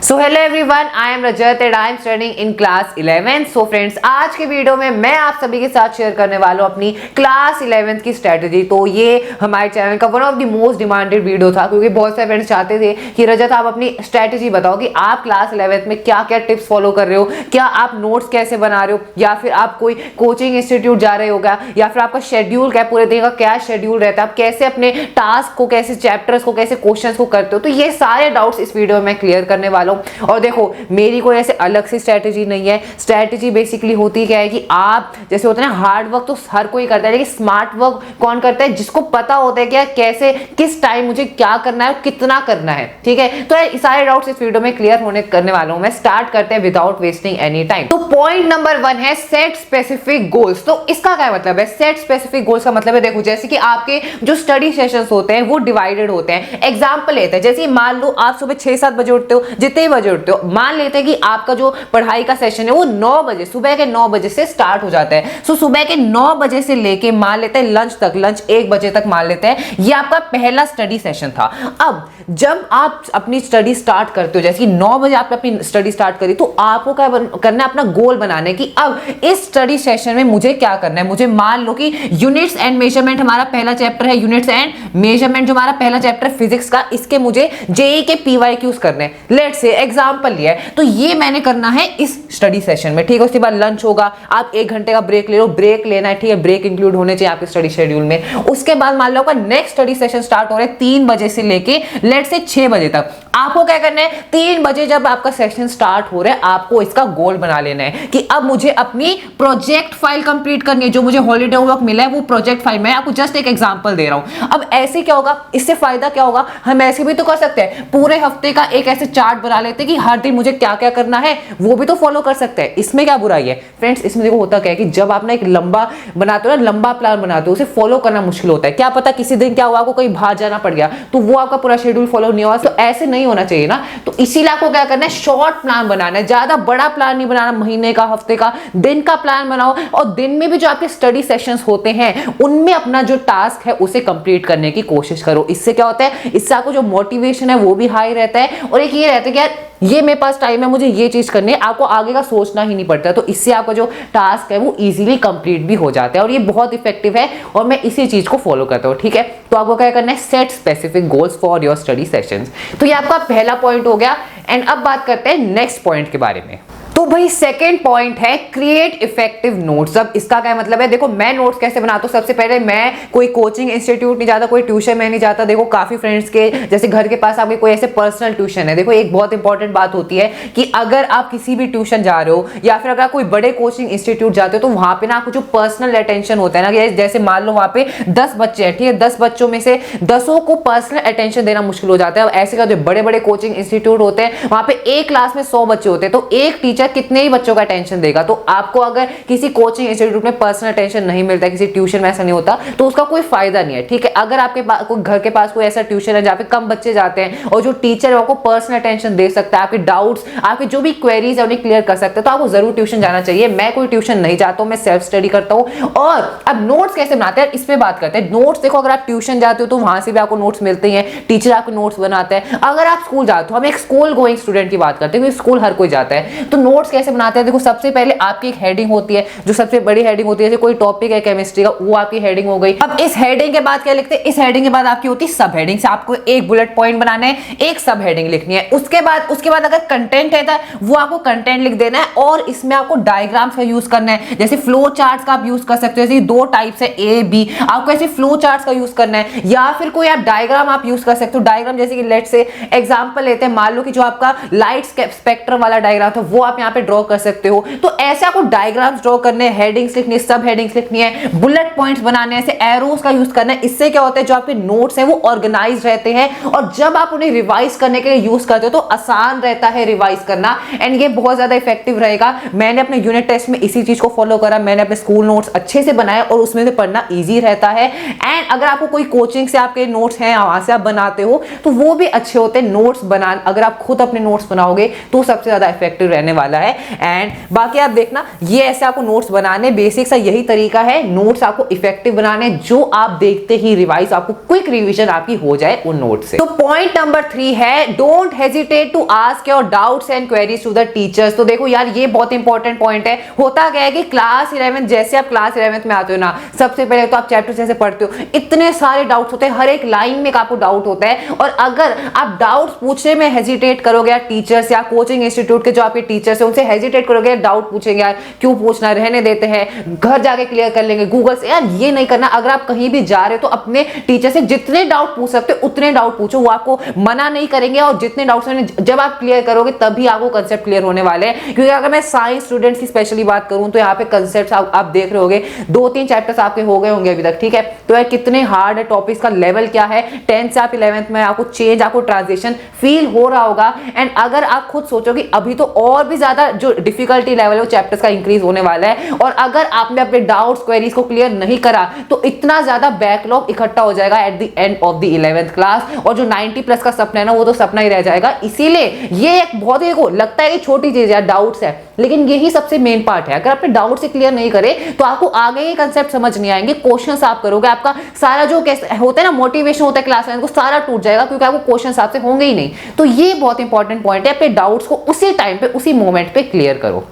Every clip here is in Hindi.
So hello everyone, I am Rajat and I am studying in class 11th। So friends, आज के वीडियो में मैं आप सभी के साथ शेयर करने वाला हूँ अपनी क्लास 11th की स्ट्रेटजी। तो ये हमारे चैनल का one of the most demanded video था, क्योंकि बहुत सारे फ्रेंड्स चाहते थे कि रजत आप अपनी स्ट्रेटजी बताओ कि आप क्लास 11th में क्या क्या टिप्स फॉलो कर रहे हो, क्या आप नोट्स कैसे बना रहे हो, या फिर आप कोई कोचिंग इंस्टीट्यूट जा रहे होगा, या फिर आपका शेड्यूल क्या पूरे दिन का क्या शेड्यूल रहता है, आप कैसे अपने टास्क को, कैसे चैप्टर्स को, कैसे क्वेश्चंस को करते हो। तो ये सारे डाउट्स इस वीडियो में मैं क्लियर करने वाला हूँ। और देखो, मेरी कोई ऐसे अलग सी स्ट्रेटजी नहीं है। स्ट्रेटजी बेसिकली होती क्या है कि आप जैसे होता है ना, हार्ड वर्क तो हर कोई करता है, लेकिन स्मार्ट वर्क कौन करता है? जिसको पता होता है कि कैसे किस टाइम मुझे क्या करना है, कितना करना है। ठीक है, तो ये सारे डाउट्स इस वीडियो में क्लियर होने करने वाला हूं मैं। स्टार्ट करते हैं विदाउट वेस्टिंग एनी टाइम। तो पॉइंट नंबर 1 है सेट स्पेसिफिक गोल्स। तो इसका क्या मतलब है? सेट स्पेसिफिक गोल्स का मतलब है, देखो, जैसे कि आपके जो स्टडी सेशंस होते हैं वो डिवाइडेड होते हैं। एग्जांपल लेते हैं, जैसे मान लो आप सुबह 6-7 बजे उठते हो, जितने बजे उठते हो, मान लेते हैं कि आपका जो पढ़ाई का सेशन है वो 9 बजे, सुबह के 9 बजे से स्टार्ट हो जाता है। सो सुबह के 9 बजे से लेके मान लेते हैं लंच तक, लंच 1 बजे तक मान लेते हैं, ये आपका पहला स्टडी सेशन था। अब जब आप अपनी स्टडी स्टार्ट करते हो, जैसे कि 9 बजे आपने अपनी स्टडी स्टार्ट करी, तो आपको क्या करना है? अपना गोल बनाना है कि अब इस स्टडी सेशन में मुझे क्या करना है। मुझे मान लो कि यूनिट्स एंड मेजरमेंट हमारा पहला चैप्टर है, यूनिट्स एंड मेजरमेंट जो हमारा पहला चैप्टर है फिजिक्स का, इसके मुझे जेईई के पीवाईक्यूज करने हैं। लेट्स से एग्जांपल लिया है, तो ये मैंने करना है इस स्टडी सेशन में। ठीक है, उसके बाद लंच होगा, आप 1 घंटे का ब्रेक ले लो, ब्रेक लेना है। ठीक है, ब्रेक इंक्लूड होने चाहिए आपके स्टडी शेड्यूल में। उसके बाद मान लो आपका नेक्स्ट स्टडी सेशन स्टार्ट हो रहा है 3 बजे से लेके लेट्स से 6 बजे तक। आपको क्या करना है? 3 बजे जब आपका सेशन स्टार्ट हो रहा है, आपको इसका गोल बना लेना है कि अब मुझे अपनी प्रोजेक्ट फाइल कंप्लीट करनी है। जो मुझे हॉलीडे वर्क मिला है वो प्रोजेक्ट फाइल, मैं आपको जस्ट एक एग्जांपल दे रहा हूं। अब ऐसे क्या होगा, इससे फायदा क्या होगा? हम ऐसे भी तो कर सकते हैं, पूरे हफ्ते का एक ऐसे चार्ट बना लेते हैं कि हर दिन मुझे क्या क्या करना है, वो भी तो फॉलो कर सकते हैं। इसमें क्या बुराई है फ्रेंड्स? इसमें देखो होता क्या है कि जब आप ना एक लंबा बनाते हो ना, लंबा प्लान बनाते हो, उसे फॉलो करना मुश्किल होता है। क्या पता किसी दिन क्या हुआ, आपको कहीं बाहर जाना पड़ गया, तो वो आपका पूरा शेड्यूल फॉलो नहीं हुआ। तो ऐसे नहीं होना चाहिए ना। तो इसीलिए आपको क्या करना है? शॉर्ट प्लान बनाना है, ज्यादा बड़ा प्लान नहीं बनाना, महीने का, हफ्ते का, दिन का प्लान बनाओ। और दिन में भी जो आपके स्टडी सेशंस होते हैं उनमें अपना जो टास्क है उसे कंप्लीट करने की कोशिश करो। इससे क्या होता है? इससे आपको जो मोटिवेशन है वो भी हाई रहता है, और एक ये रहता है कि यार ये मेरे पास टाइम है, मुझे ये चीज करनी है। आपको आगे का सोचना ही नहीं पड़ता। तो इससे आपका जो टास्क है वो इजीली कंप्लीट भी हो जाता है, और ये बहुत इफेक्टिव है, और मैं इसी चीज को फॉलो करता हूँ। ठीक है, तो आपको क्या करना है? Set specific goals for your study sessions. तो ये आपका पहला पॉइंट हो गया। एंड अब बात करते हैं नेक्स्ट पॉइंट के बारे में। तो भाई सेकंड पॉइंट है क्रिएट इफेक्टिव नोट्स। अब इसका क्या मतलब है? देखो, मैं नोट्स कैसे बनाता हूं? सबसे पहले मैं कोई कोचिंग इंस्टीट्यूट नहीं जाता, कोई ट्यूशन में नहीं जाता। देखो, काफी फ्रेंड्स के जैसे घर के पास आपके कोई ऐसे पर्सनल ट्यूशन है। देखो, एक बहुत इंपॉर्टेंट बात होती है कि अगर आप किसी भी ट्यूशन जा रहे हो, या फिर अगर आप कोई बड़े कोचिंग इंस्टीट्यूट जाते हो, तो वहां पे ना आपको जो पर्सनल अटेंशन होता है ना, जैसे मान लो वहां पे 10 बच्चे हैं, ठीक है, 10 बच्चों में से 10 को पर्सनल अटेंशन देना मुश्किल हो जाता है। ऐसे का जो बड़े बड़े कोचिंग इंस्टीट्यूट होते हैं, वहां पे एक क्लास में 100 बच्चे होते हैं, तो एक टीचर कितने ही बच्चों का अटेंशन देगा? तो आपको अगर किसी कोचिंग इंस्टीट्यूट में पर्सनल अटेंशन नहीं मिलता, किसी ट्यूशन में ऐसा नहीं होता, तो उसका कोई फायदा नहीं है। ठीक है, अगर आपके घर के पास कोई ऐसा ट्यूशन है जहां पे कम बच्चे जाते हैं, और जो टीचर है आपको पर्सनल अटेंशन दे सकता है, आपके डाउट्स, आपके जो भी क्वेरीज है उन्हें क्लियर कर सकते हैं, तो आपको जरूर ट्यूशन जाना चाहिए। मैं कोई ट्यूशन नहीं जाता हूं, मैं सेल्फ स्टडी करता हूं। और अब नोट्स कैसे बनाते हैं इस पे बात करते हैं। नोट्स देखो, अगर आप ट्यूशन जाते हो तो वहां से भी आपको नोट्स मिलते हैं, टीचर आपको नोट्स बनाते हैं। अगर आप स्कूल जाते हो, हम एक स्कूल गोइंग स्टूडेंट की बात करते हैं, स्कूल हर कोई जाता है, तो नोट्स कैसे बनाते हैं? देखो, सबसे पहले आपकी एक हेडिंग होती है, जो सबसे बड़ी हेडिंग होती है। जैसे कोई टॉपिक है केमिस्ट्री का, वो आपकी हेडिंग हो गई। अब इस हेडिंग के बाद क्या लिखते हैं? इस हेडिंग के बाद आपकी होती है सब हेडिंग। से आपको एक बुलेट पॉइंट बनाना है, एक सब हेडिंग लिखनी है। उसके बाद अगर कंटेंट है तो वो आपको कंटेंट लिख देना है, और इसमें आपको डायग्राम्स का यूज करना है। जैसे फ्लो चार्ट्स का आप यूज कर सकते हो, जैसे 2 टाइप्स है, ए बी, आपको ऐसे फ्लो चार्ट्स का यूज करना है, या फिर कोई आप डायग्राम आप यूज कर सकते हो। डायग्राम जैसे कि लेट्स से एग्जांपल लेते हैं, मान लो कि जो आपका लाइट स्पेक्ट्रम वाला डायग्राम था वो आप यहाँ पे ड्रॉ कर सकते हो। तो ऐसे आपको डायग्राम्स ड्रॉ करने हैं, हेडिंग्स लिखनी है, सब हेडिंग्स लिखनी है, बुलेट पॉइंट्स बनाने हैं, ऐसे एरोस का यूज करना है। इससे क्या होता है? जो आपके नोट्स हैं वो ऑर्गेनाइज रहते हैं, और जब आप उन्हें रिवाइज करने के लिए यूज करते हो तो आसान रहता है रिवाइज करना, एंड ये बहुत ज्यादा इफेक्टिव रहेगा। मैंने अपने यूनिट टेस्ट में इसी चीज को फॉलो करा। मैंने अपने स्कूल नोट्स अच्छे से बनाए, और उसमें से पढ़ना ईजी रहता है। एंड अगर आपको कोई कोचिंग से आपके नोट्स हैं, वहां से आप बनाते हो, तो वो भी अच्छे होते हैं। नोट्स बना, अगर आप खुद अपने नोट्स बनाओगे तो सबसे ज्यादा इफेक्टिव रहने वाला वाला है। एंड बाकी आप देखना, ये ऐसे आपको नोट्स बनाने, बेसिक सा यही तरीका है नोट्स आपको इफेक्टिव बनाने, जो आप देखते ही रिवाइज, आपको क्विक रिवीजन आपकी हो जाए उन नोट से। तो पॉइंट नंबर 3 है, don't hesitate to ask your doubts and queries to the teachers. तो देखो यार, ये बहुत इंपॉर्टेंट पॉइंट है। होता क्या है कि क्लास 11 जैसे आप क्लास 11 में आते हो ना, सबसे पहले तो आप चैप्टर जैसे पढ़ते हो, इतने सारे डाउट्स होते हैं, हर एक लाइन में आपको डाउट होता है। और अगर आप डाउट्स पूछने में हेजिटेट करोगे या टीचर्स या कोचिंग इंस्टीट्यूट के जो आपके टीचर्स है उनसे हेजिटेट करोगे, डाउट पूछेंगे, यार क्यों पूछना, रहने देते हैं, घर जाके क्लियर कर लेंगे गूगल से, यार ये नहीं करना। अगर आप कहीं भी जा रहे हो तो अपने टीचर से जितने डाउट पूछ सकते हो उतने डाउट पूछो, वो आपको मना नहीं करेंगे। और जितने डाउट्स जब आप क्लियर करोगे तभी आपको कंसेप्ट क्लियर होने वाले हैं। क्योंकि अगर मैं साइंस स्टूडेंट्स की स्पेशली बात करूं तो यहाँ पे कंसेप्ट आप देख रहे होंगे, 2-3 चैप्टर्स आपके हो गए होंगे अभी तक, ठीक है। तो यार कितने हार्ड है, टॉपिक्स का लेवल क्या है, 10th से आप 11th में आपको चेंज, आपको ट्रांजिशन फील हो रहा होगा। एंड अगर आप खुद सोचोगे अभी तो और भी ज्यादा जो डिफिकल्टी लेवल है वो चैप्टर्स का इंक्रीज होने वाला है। और अगर आपने अपने डाउट्स क्वेरीज को क्लियर नहीं करा तो इतना ज्यादा बैकलॉग इकट्ठा हो जाएगा at the end of the 11th class, और जो 90+ का सपना है ना वो तो सपना ही रह जाएगा। इसीलिए ये एक बहुत ही लगता है कि छोटी चीज है, डाउट्स है, लेकिन यही सबसे मेन पार्ट है। अगर आपने डाउट से क्लियर नहीं करे तो आपको आगे के कंसेप्ट समझ नहीं आएंगे। क्वेश्चंस आप करोगे, आपका सारा जो होता है ना मोटिवेशन होता है क्लास में, सारा टूट जाएगा, क्योंकि आपको क्वेश्चंस आपसे होंगे ही नहीं। तो ये बहुत इंपॉर्टेंट पॉइंट है, अपने डाउट्स को उसी टाइम पे उसी मोमेंट पे क्लियर करो।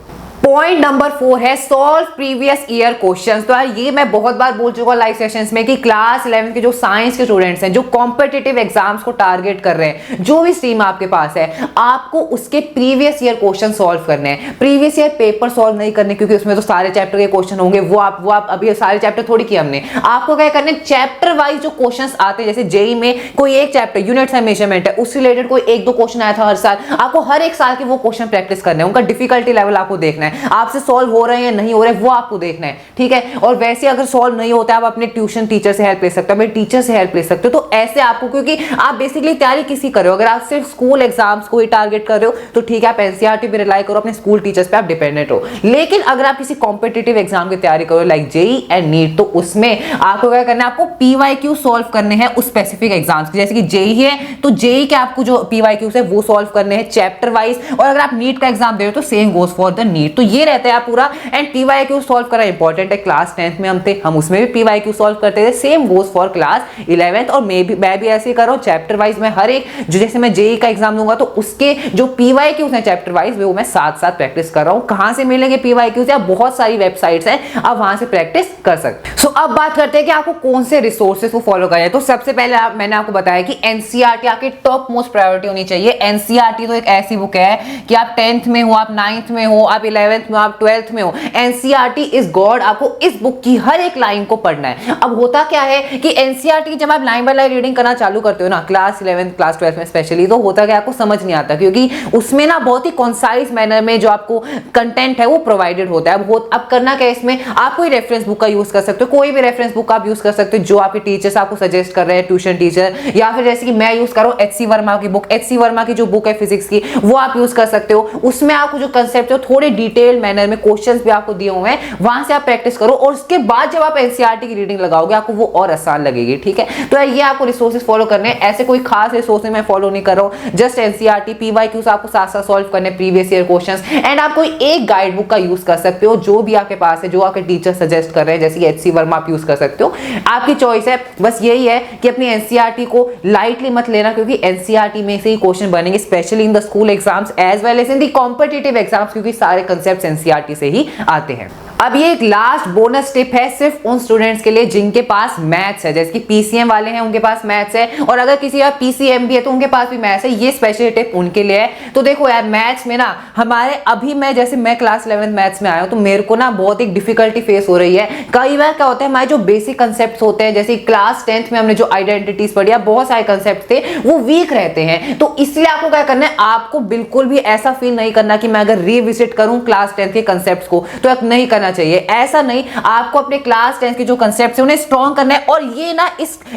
पॉइंट नंबर 4 है, सॉल्व प्रीवियस ईयर क्वेश्चंस। तो यार ये मैं बहुत बार बोल चुका हूं लाइव सेशंस में कि क्लास 11 के जो साइंस के स्टूडेंट्स हैं, जो कॉम्पिटिटिव एग्जाम्स को टारगेट कर रहे हैं, जो भी स्ट्रीम आपके पास है, आपको उसके प्रीवियस ईयर क्वेश्चन सॉल्व करने हैं। प्रीवियस ईयर पेपर सॉल्व नहीं करने, क्योंकि उसमें तो सारे चैप्टर के क्वेश्चन होंगे, वो आप अभी सारे चैप्टर थोड़ी किए हमने। आपको क्या करने, चैप्टर वाइज जो क्वेश्चन आते हैं, जैसे जेई में कोई एक चैप्टर यूनिट्स एंड मेजरमेंट है, उससे रिलेटेड कोई 1-2 क्वेश्चन आया था हर साल, आपको हर एक साल के वो क्वेश्चन प्रैक्टिस करने हैं। उनका डिफिकल्टी लेवल आपको देखना है, आपसे सॉल्व हो रहे हैं या नहीं हो रहे वो आपको देखना है, ठीक है। और वैसे अगर सॉल्व नहीं होता है, आप अपने ट्यूशन टीचर से हेल्प ले सकते हो, अपने टीचर से हेल्प ले सकते हो। तो ऐसे आपको, क्योंकि आप बेसिकली तैयारी किसी कर रहे हो, अगर आप सिर्फ स्कूल एग्जाम्स को ही टारगेट कर रहे हो तो ठीक है, आप एनसीईआरटी पे रिलाई करो, अपने स्कूल टीचर्स पे आप डिपेंडेंट हो। लेकिन अगर आप किसी कॉम्पिटिटिव एग्जाम की तैयारी करो लाइक जेई एंड नीट, तो उसमें आपको क्या करना है, आपको पीवाईक्यू सॉल्व करने हैं उस स्पेसिफिक एग्जाम्स के। जैसे कि जेई है तो जेई के आपको जो पीवाईक्यूज है वो सॉल्व करने हैं चैप्टर वाइज। और अगर आप नीट का एग्जाम दे रहे हो तो same goes for the NEET. तो ये रहता है आप पूरा। एंड पीवाईक्यू सॉल्व करना इंपॉर्टेंट है। क्लास 10th में हम उसमें भी पीवाईक्यू सॉल्व करते थे, same goes for class 11th। और मैं भी ऐसे ही कर रहा हूं, चैप्टर वाइज मैं हर एक, जो जैसे मैं जेई का एग्जाम दूंगा तो उसके जो पीवाईक्यूज हैं चैप्टर वाइज, वो मैं साथ साथ प्रैक्टिस कर रहा हूं। कहां से मिलेंगे पीवाईक्यूज? या बहुत सारी वेबसाइट्स हैं, आप वहां से प्रैक्टिस कर सकते हैं। सो अब बात करते हैं कि आपको कौन से रिसोर्सेज को फॉलो करना है। तो सबसे पहले मैंने आपको बताया कि एनसीईआरटी आपकी टॉप मोस्ट प्रायोरिटी होनी चाहिए। एनसीईआरटी तो एक ऐसी बुक है कि आप 10th में हो, आप 9th में हो, आप 11th में हो, आप 12th में हो, एनसीईआरटी इज गॉड। आपको इस बुक की हर एक लाइन को पढ़ना है। अब होता क्या है कि एनसीईआरटी जब आप लाइन बाय लाइन रीडिंग करना चालू करते हो ना, क्लास 11th क्लास 12th में स्पेशली, तो होता क्या, आपको समझ नहीं आता, क्योंकि उसमें ना बहुत ही कॉन्साइज मैनर में जो आपको कंटेंट है वो प्रोवाइडेड होता है। अब करना क्या है, इसमें आप कोई रेफरेंस बुक का यूज कर सकते हो, कोई भी रेफरेंस बुक आप यूज कर सकते हो जो आपके टीचर्स आपको सजेस्ट कर रहे हैं, ट्यूशन टीचर, या फिर जैसे कि मैं यूज कर रहा हूं एचसी वर्मा की बुक। एचसी वर्मा की जो बुक है फिजिक्स की, वो आप यूज कर सकते हो। उसमें आपको जो कंसेप्ट है थोड़े डिटेल मैनर में क्वेश्चंस भी आपको दिए हुए हैं, वहां से आप प्रैक्टिस करो। और उसके बाद जब आप एनसीईआरटी की रीडिंग लगाओगे आपको वो और आसान लगेगी, ठीक है। तो ये आपको रिसोर्सेज फॉलो करने हैं। ऐसे कोई खास रिसोर्सेज मैं फॉलो नहीं कर रहा हूं, जस्ट एनसीईआरटी पीवाईक्यूज आपको साथ साथ सॉल्व करने, प्रीवियस ईयर क्वेश्चंस। एंड आप कोई एक गाइड बुक का यूज कर सकते हो जो भी आपके पास है, जो आपके टीचर सजेस्ट कर रहे हैं, जैसे कि एचसी वर्मा आप यूज कर सकते हो, आपकी चॉइस है। बस यही है कि अपनी एनसीईआरटी को लाइटली मत लेना, क्योंकि एनसीईआरटी में से ही क्वेश्चन बनेंगे, specially in the school exams as well as in the competitive exams, क्योंकि सारे कंसेप्ट एनसीईआरटी से ही आते हैं। अब ये एक लास्ट बोनस टिप है सिर्फ उन स्टूडेंट्स के लिए जिनके पास मैथ्स है, जैसे कि पीसीएम वाले हैं उनके पास मैथ्स है, और अगर किसी का पीसीएम भी है तो उनके पास भी मैथ्स है। ये स्पेशल टिप उनके लिए है। तो देखो यार, मैथ्स में ना हमारे अभी मैं क्लास 11th मैथ्स में आया हूं, तो मेरे को ना बहुत एक डिफिकल्टी फेस हो रही है। कई बार क्या होता है, हमारे जो बेसिक कंसेप्ट होते हैं, जैसे क्लास 10th में हमने जो आइडेंटिटीज पढ़ी, बहुत सारे कंसेप्ट थे वो वीक रहते हैं। तो इसलिए आपको क्या करना है, आपको बिल्कुल भी ऐसा फील नहीं करना कि मैं अगर रिविजिट करूं क्लास 10 के कंसेप्ट को, तो नहीं करना चाहिए। ऐसा नहीं, आपको अपने क्लास 10 के जो कंसेप्ट है उन्हें स्ट्रॉन्ग करना है। और ये ना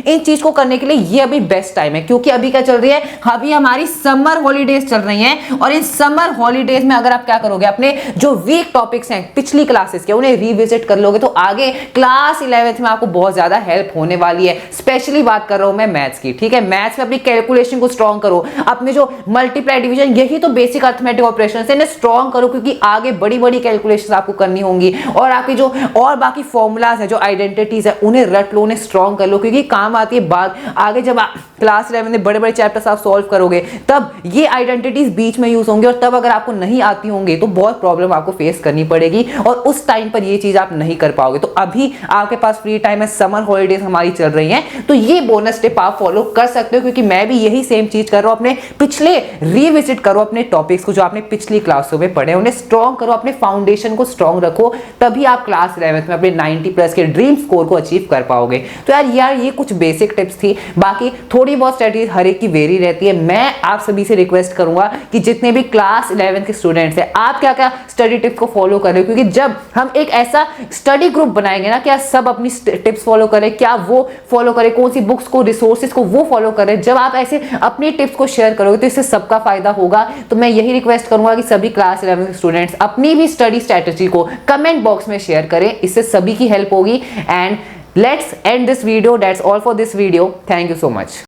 इन चीज को करने के लिए ये अभी बेस्ट टाइम है, क्योंकि अभी क्या चल रही है, अभी हमारी समर हॉलीडेज चल रही हैं। और इन समर हॉलीडेज में अगर आप क्या करोगे, अपने जो वीक टॉपिक्स हैं पिछली क्लासेस के उन्हें रिविजिट कर लोगे, तो आगे क्लास 11th में आपको बहुत ज्यादा हेल्प होने वाली है। स्पेशली बात कर रहा हूं मैं मैथ्स की, ठीक है। मैथ्स में अपनी कैलकुलेशन को स्ट्रॉन्ग करो, अपने जो मल्टीप्लाई डिवीजन, यही तो बेसिक अर्थमेटिक ऑपरेशन है, इन्हें स्ट्रॉन्ग करो, क्योंकि आगे बड़ी बड़ी कैलकुलेशन आपको करनी होंगी। और आपकी जो और बाकी फॉर्मूलाज है, जो आइडेंटिटीज है, उन्हें रट लो, उन्हें स्ट्रॉन्ग कर लो, क्योंकि काम आती है बाद आगे जब आप क्लास 11 में बड़े बड़े चैप्टर्स आप सॉल्व करोगे, तब ये आइडेंटिटीज बीच में यूज होंगे। और तब अगर आपको नहीं आती होंगे तो बहुत प्रॉब्लम आपको फेस करनी पड़ेगी, और उस टाइम पर ये चीज आप नहीं कर पाओगे। तो अभी आपके पास फ्री टाइम है, समर हॉलीडेज हमारी चल रही हैं, तो ये बोनस टिप आप फॉलो कर सकते हो, क्योंकि मैं भी यही सेम चीज कर रहा हूं। अपने पिछले रिविजिट करो अपने टॉपिक्स को, जो आपने पिछली क्लासों में पढ़े, उन्हें स्ट्रॉन्ग करो, अपने फाउंडेशन को स्ट्रॉन्ग रखो, तभी आप क्लास 11th में अपने 90+ के ड्रीम स्कोर को अचीव कर पाओगे। तो यार ये कुछ बेसिक टिप्स थी, बाकी थोड़ी बहुत स्ट्रेटजी हर एक की वेरी रहती है। मैं आप सभी से रिक्वेस्ट करूंगा कि जितने भी क्लास 11th के स्टूडेंट्स हैं, आप क्या क्या स्टडी टिप्स को फॉलो करें, क्योंकि जब हम एक ऐसा स्टडी ग्रुप बनाएंगे ना, क्या सब अपनी टिप्स फॉलो करें, क्या वो फॉलो करें, कौन सी बुक्स को, रिसोर्सेज को वो फॉलो करें, जब आप ऐसे अपनी टिप्स को शेयर करोगे तो इससे सबका फायदा होगा। तो मैं यही रिक्वेस्ट करूंगा कि सभी क्लास 11th के स्टूडेंट्स अपनी भी स्टडी स्ट्रेटजी को कमेंट बॉक्स में शेयर करें, इससे सभी की हेल्प होगी। And let's end this video. That's all for this video. Thank you so much.